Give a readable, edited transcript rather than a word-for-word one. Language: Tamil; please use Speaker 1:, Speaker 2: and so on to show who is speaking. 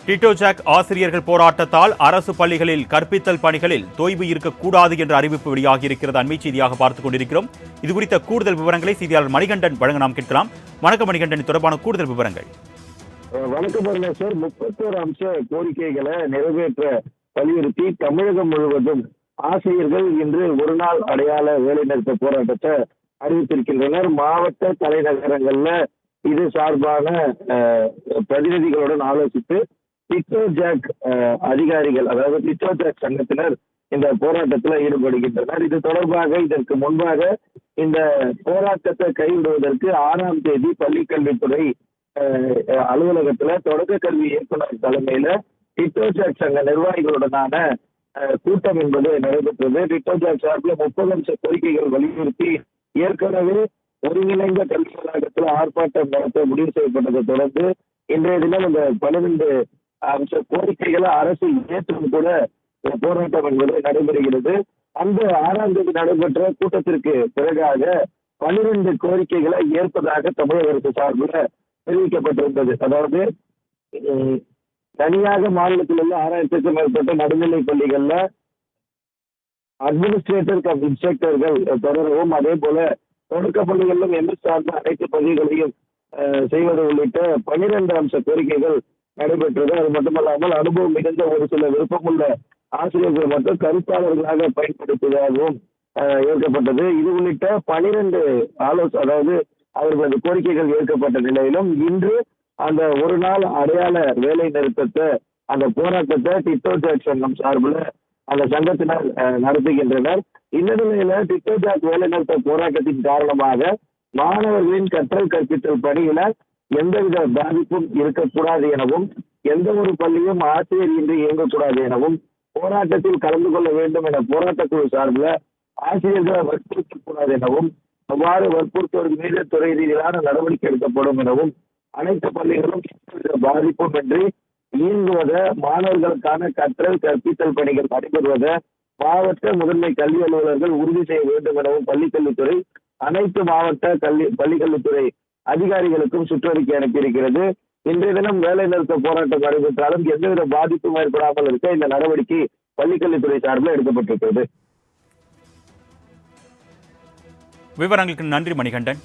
Speaker 1: டிட்டோ ஜாக் ஆசிரியர்கள் போராட்டத்தால் அரசு பள்ளிகளில் கற்பித்தல் பணிகளில் தொய்வு இருக்கக்கூடாது என்ற அறிவிப்பு வெளியாகியிருக்கிறது. அண்மை செய்தியாக பார்த்துக் கொண்டிருக்கிறோம். இது குறித்த கூடுதல் விவரங்களை செய்தியாளர் மணிகண்டன் வழங்க நாம் கேட்கலாம். வணக்கம் மணிகண்டன், தொடர்பான கூடுதல் விவரங்கள்.
Speaker 2: வணக்கம் சார். 31 அம்ச கோரிக்கைகளை நிறைவேற்ற வலியுறுத்தி தமிழகம் முழுவதும் ஆசிரியர்கள் இன்று ஒரு நாள் அடையாள வேலைநிறுத்த போராட்டத்தை அறிவித்திருக்கின்றனர். மாவட்ட தலைநகரங்கள்ல இது சார்பான பிரதிநிதிகளுடன் ஆலோசித்து டிட்டோ ஜாக் அதிகாரிகள், அதாவது டிட்டோ ஜாக் சங்கத்தினர் இந்த போராட்டத்தில் ஈடுபடுகின்றனர். இது தொடர்பாக இதற்கு முன்பாக இந்த போராட்டத்தை கைவிடுவதற்கு 6ஆம் தேதி பள்ளிக்கல்வித்துறை அலுவலகத்துல தொடக்க கல்வி இயக்குனர் தலைமையில டிட்டோ ஜாக் சங்க நிர்வாகிகளுடனான கூட்டம் என்பது நடைபெற்றது. டிட்டோ ஜாக் சார்பில் 30 அம்ச கோரிக்கைகள் வலியுறுத்தி ஏற்கனவே ஒருங்கிணைந்த கல்வி வளாகத்தில் ஆர்ப்பாட்டம் நடத்த முடிவு செய்யப்பட்டதை தொடர்ந்து இன்றைய தினம் இந்த 12 அம்ச கோரிக்கைகளை அரசு ஏற்றும் கூட போராட்டம் என்பது நடைபெறுகிறது. அந்த 6ஆம் தேதி நடைபெற்ற கூட்டத்திற்கு பிறகாக 12 கோரிக்கைகளை ஏற்பதாக தமிழக அரசு சார்பில் தெரிவிக்கப்பட்டிருந்தது. அதாவது தனியாக மாநிலத்தில் உள்ள 6000க்கும் மேற்பட்ட நடுநிலை பள்ளிகள்ல அட்மினிஸ்ட்ரேட்டர் கம் இன்ஸ்ட்ரக்டர்கள் தொடரவும், அதே போல தொடக்க பள்ளிகளிலும் எம்எஸ் சார்ந்த அனைத்து பள்ளிகளையும் செய்வது உள்ளிட்ட 12 அம்ச கோரிக்கைகள் நடைபெற்றது. அது மட்டுமல்லாமல் அனுபவம் மிகுந்த ஒரு சில விருப்பமுள்ள ஆசிரியர்கள் மற்றும் கருத்தாளர்களாக பயன்படுத்துவதாகவும் ஏற்கப்பட்டது. இது உள்ளிட்ட 12 அதாவது அவர்களது கோரிக்கைகள் ஏற்கப்பட்ட நிலையிலும் இன்று அந்த ஒரு நாள் அடையாள வேலை நிறுத்தத்தை, அந்த போராட்டத்தை டிட்டோ ஜாக் சங்கம் சார்பில் அந்த சங்கத்தினர் நடத்துகின்றனர். இந்த நிலையில டிட்டோ ஜாக் வேலை நிறுத்த போராட்டத்தின் காரணமாக மாணவர்களின் கற்றல் கற்பித்தல் பணியில எந்தவித பாதிப்பும் இருக்கக்கூடாது எனவும், எந்த ஒரு பள்ளியும் ஆசிரியர் இன்றி இயங்கக்கூடாது எனவும், போராட்டத்தில் கலந்து கொள்ள வேண்டும் என போராட்டக்குழு சார்பில் ஆசிரியர்களை வற்புறுத்தக்கூடாது எனவும், அவ்வாறு வற்புறுத்துவதற்கு மீது துறை ரீதியிலான நடவடிக்கை எடுக்கப்படும் எனவும், அனைத்து பள்ளிகளும் பாதிப்பும் இன்றி இயங்குவத, மாணவர்களுக்கான கற்றல் கற்பித்தல் பணிகள் நடைபெறுவதை மாவட்ட முதன்மை கல்வி அலுவலர்கள் உறுதி செய்ய வேண்டும் எனவும் பள்ளிக்கல்வித்துறை அனைத்து மாவட்ட பள்ளிக்கல்வித்துறை அதிகாரிகளுக்கும் சுற்றறிக்கை அனுப்பியிருக்கிறது. இன்றைய தினம் வேலை நிறுத்த போராட்டம் நடைபெற்றாலும் எந்தவித பாதிப்பும் ஏற்படாமல் இருக்க இந்த நடவடிக்கை பள்ளிக்கல்வித்துறை சார்பில் எடுக்கப்பட்டிருக்கிறது.
Speaker 1: விவரங்களுக்கு நன்றி மணிகண்டன்.